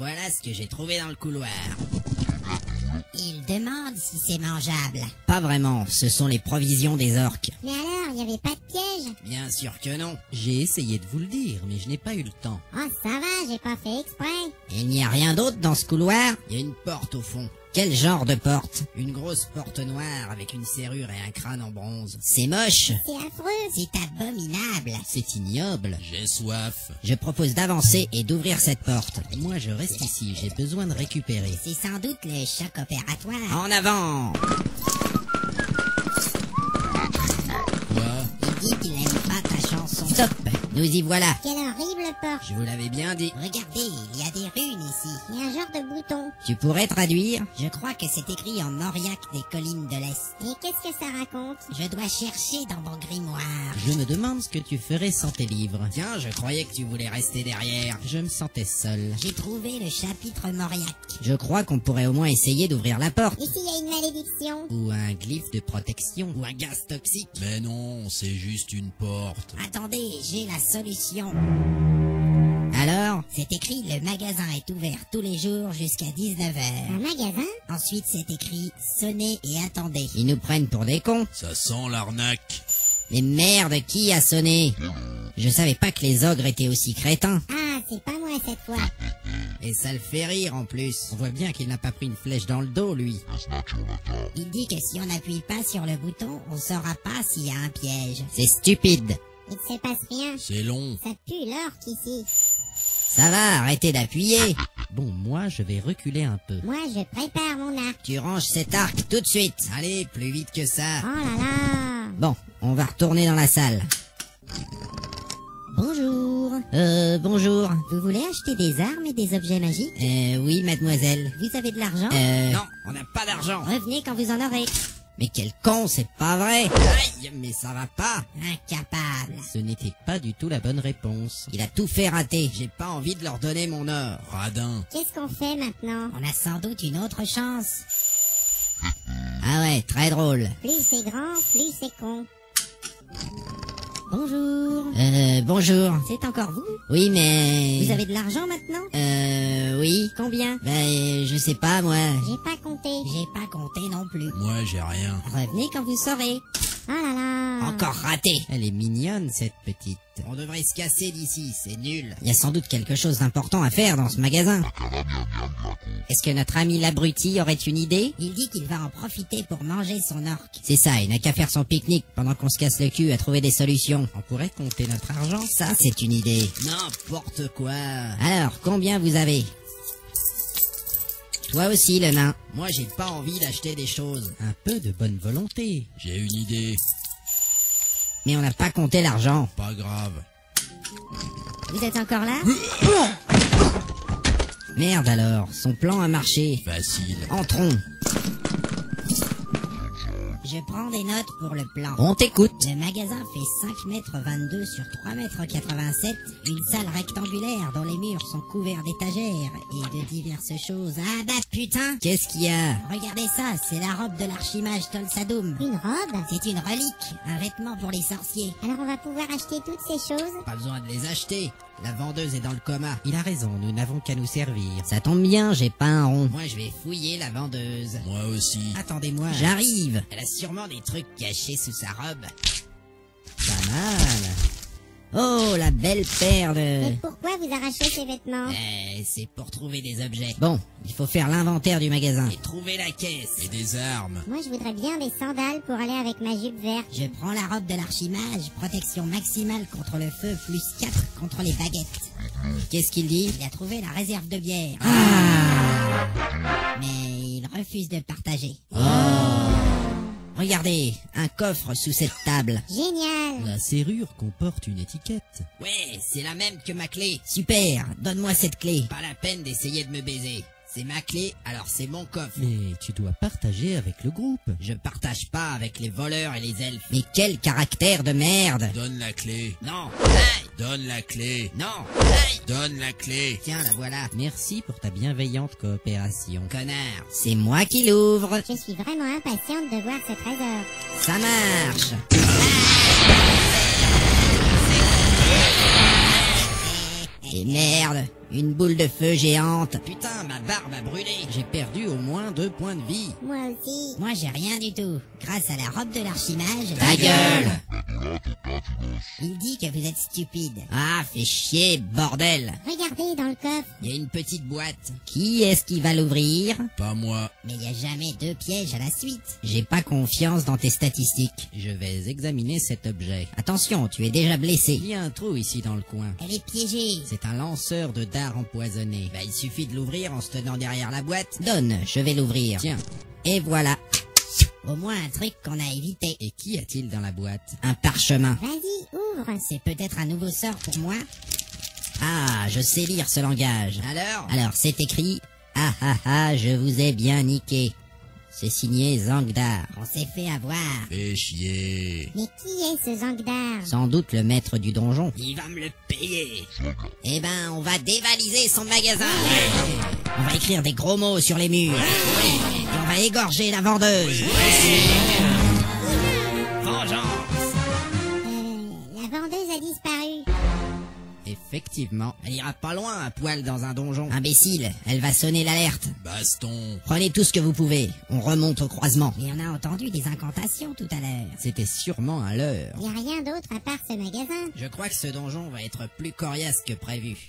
Voilà ce que j'ai trouvé dans le couloir. Il demande si c'est mangeable. Pas vraiment, ce sont les provisions des orques. Mais alors, il n'y avait pas de piège? Bien sûr que non. J'ai essayé de vous le dire, mais je n'ai pas eu le temps. Oh, ça va, j'ai pas fait exprès. Il n'y a rien d'autre dans ce couloir? Il y a une porte au fond. Quel genre de porte? Une grosse porte noire avec une serrure et un crâne en bronze. C'est moche. C'est affreux. C'est abominable. C'est ignoble. J'ai soif. Je propose d'avancer et d'ouvrir cette porte. Moi, je reste ici, j'ai besoin de récupérer. C'est sans doute le choc opératoire. En avant! Quoi? Il dit qu'il n'aime pas ta chanson. Stop! Nous y voilà. Quelle horrible porte. Je vous l'avais bien dit. Regardez, il y a des runes ici. Il y a un genre de bouton. Tu pourrais traduire? Je crois que c'est écrit en auriaque des collines de l'Est. Et qu'est-ce que ça raconte? Je dois chercher dans mon grimoire. Je me demande ce que tu ferais sans tes livres. Tiens, je croyais que tu voulais rester derrière. Je me sentais seul. J'ai trouvé le chapitre mauriaque. Je crois qu'on pourrait au moins essayer d'ouvrir la porte. Et s'il y a une malédiction? Ou un glyphe de protection. Ou un gaz toxique. Mais non, c'est juste une porte. Attendez, j'ai la solution. Alors? C'est écrit, le magasin est ouvert tous les jours jusqu'à 19h. Un magasin? Ensuite, c'est écrit, sonnez et attendez. Ils nous prennent pour des cons. Ça sent l'arnaque. Mais merde, qui a sonné? Je savais pas que les ogres étaient aussi crétins. Ah, c'est pas moi cette fois. Et ça le fait rire en plus. On voit bien qu'il n'a pas pris une flèche dans le dos, lui. Il dit que si on n'appuie pas sur le bouton, on saura pas s'il y a un piège. C'est stupide. Il ne se passe rien. C'est long. Ça pue l'orque ici. Ça va, arrêtez d'appuyer. Bon, moi, je vais reculer un peu. Moi, je prépare mon arc. Tu ranges cet arc tout de suite. Allez, plus vite que ça. Oh là là. Bon, on va retourner dans la salle. Bonjour. Bonjour. Vous voulez acheter des armes et des objets magiques? Oui, mademoiselle. Vous avez de l'argent? Non, on n'a pas d'argent. Revenez quand vous en aurez. Mais quel con, c'est pas vrai. Aïe, mais ça va pas. Incapable. Ce n'était pas du tout la bonne réponse. Il a tout fait rater. J'ai pas envie de leur donner mon or. Radin. Qu'est-ce qu'on fait maintenant? On a sans doute une autre chance. Ah ouais, très drôle. Plus c'est grand, plus c'est con. Bonjour. Bonjour. C'est encore vous? Oui, mais... Vous avez de l'argent maintenant? Oui. Combien? Je sais pas, moi. J'ai pas compté. J'ai pas compté non plus. Moi, j'ai rien. Revenez quand vous saurez. Oh là là. Encore raté. Elle est mignonne, cette petite. On devrait se casser d'ici, c'est nul. Il y a sans doute quelque chose d'important à faire dans ce magasin. Est-ce que notre ami l'abruti aurait une idée? Il dit qu'il va en profiter pour manger son orque. C'est ça, il n'a qu'à faire son pique-nique pendant qu'on se casse le cul à trouver des solutions. On pourrait compter notre argent. Ça, c'est une idée. N'importe quoi. Alors, combien vous avez? Toi aussi, le nain. Moi, j'ai pas envie d'acheter des choses. Un peu de bonne volonté. J'ai une idée. Mais on n'a pas compté l'argent. Pas grave. Vous êtes encore là? Merde alors, son plan a marché. Facile. Entrons. Je prends des notes pour le plan. On t'écoute. Le magasin fait 5 mètres 22 sur 3 mètres 87, une salle rectangulaire dont les murs sont couverts d'étagères et de diverses choses. Ah bah putain! Qu'est-ce qu'il y a? Regardez ça, c'est la robe de l'archimage Tolsadoum. Une robe? C'est une relique, un vêtement pour les sorciers. Alors on va pouvoir acheter toutes ces choses? Pas besoin de les acheter. La vendeuse est dans le coma. Il a raison, nous n'avons qu'à nous servir. Ça tombe bien, j'ai pas un rond. Moi, je vais fouiller la vendeuse. Moi aussi. Attendez-moi. J'arrive. Elle a sûrement des trucs cachés sous sa robe. Pas mal. Oh, la belle paire Mais de... pourquoi vous arrachez ces vêtements? C'est pour trouver des objets. Bon, il faut faire l'inventaire du magasin. Et trouver la caisse. Et des armes. Moi je voudrais bien des sandales pour aller avec ma jupe verte. Je prends la robe de l'archimage, protection maximale contre le feu, plus 4 contre les baguettes. Qu'est-ce qu'il dit? Il a trouvé la réserve de bière. Mais il refuse de partager. Regardez, un coffre sous cette table. Génial! La serrure comporte une étiquette. Ouais, c'est la même que ma clé. Super, donne-moi cette clé. Pas la peine d'essayer de me baiser. C'est ma clé, alors c'est mon coffre. Mais tu dois partager avec le groupe. Je partage pas avec les voleurs et les elfes. Mais quel caractère de merde! Donne la clé. Non. Hey. Donne la clé. Non. Hey. Donne la clé. Tiens, la voilà. Merci pour ta bienveillante coopération. Connard. C'est moi qui l'ouvre. Je suis vraiment impatiente de voir ce trésor. Ça marche. Et merde, Une boule de feu géante. Putain, ma barbe a brûlé. J'ai perdu au moins 2 points de vie. Moi aussi. Moi j'ai rien du tout. Grâce à la robe de l'archimage... Ta gueule! Il dit que vous êtes stupide. Ah, fais chier, bordel. Regardez dans le coffre. Il y a une petite boîte. Qui est-ce qui va l'ouvrir? Pas moi. Mais il n'y a jamais 2 pièges à la suite. J'ai pas confiance dans tes statistiques. Je vais examiner cet objet. Attention, tu es déjà blessé. Il y a un trou ici dans le coin. Elle est piégée. C'est un lanceur de dards empoisonné. Bah, il suffit de l'ouvrir en se tenant derrière la boîte. Donne, je vais l'ouvrir. Tiens, Et voilà, Au moins un truc qu'on a évité. et qu'y a-t-il dans la boîte? un parchemin. Vas-y, ouvre. C'est peut-être un nouveau sort pour moi. Ah, je sais lire ce langage. Alors, c'est écrit « Ah ah ah, je vous ai bien niqué ». C'est signé Zangdar. On s'est fait avoir. Fais chier. Mais qui est ce Zangdar? Sans doute le maître du donjon. Il va me le payer. Eh ben, on va dévaliser son magasin. On va écrire des gros mots sur les murs. Et on va égorger la vendeuse. Vengeance. La vendeuse a disparu. Effectivement. Elle ira pas loin à poil dans un donjon. Imbécile, elle va sonner l'alerte. Baston. Prenez tout ce que vous pouvez. On remonte au croisement. Mais on a entendu des incantations tout à l'heure. C'était sûrement un leurre. Il n'y a rien d'autre à part ce magasin. Je crois que ce donjon va être plus coriace que prévu.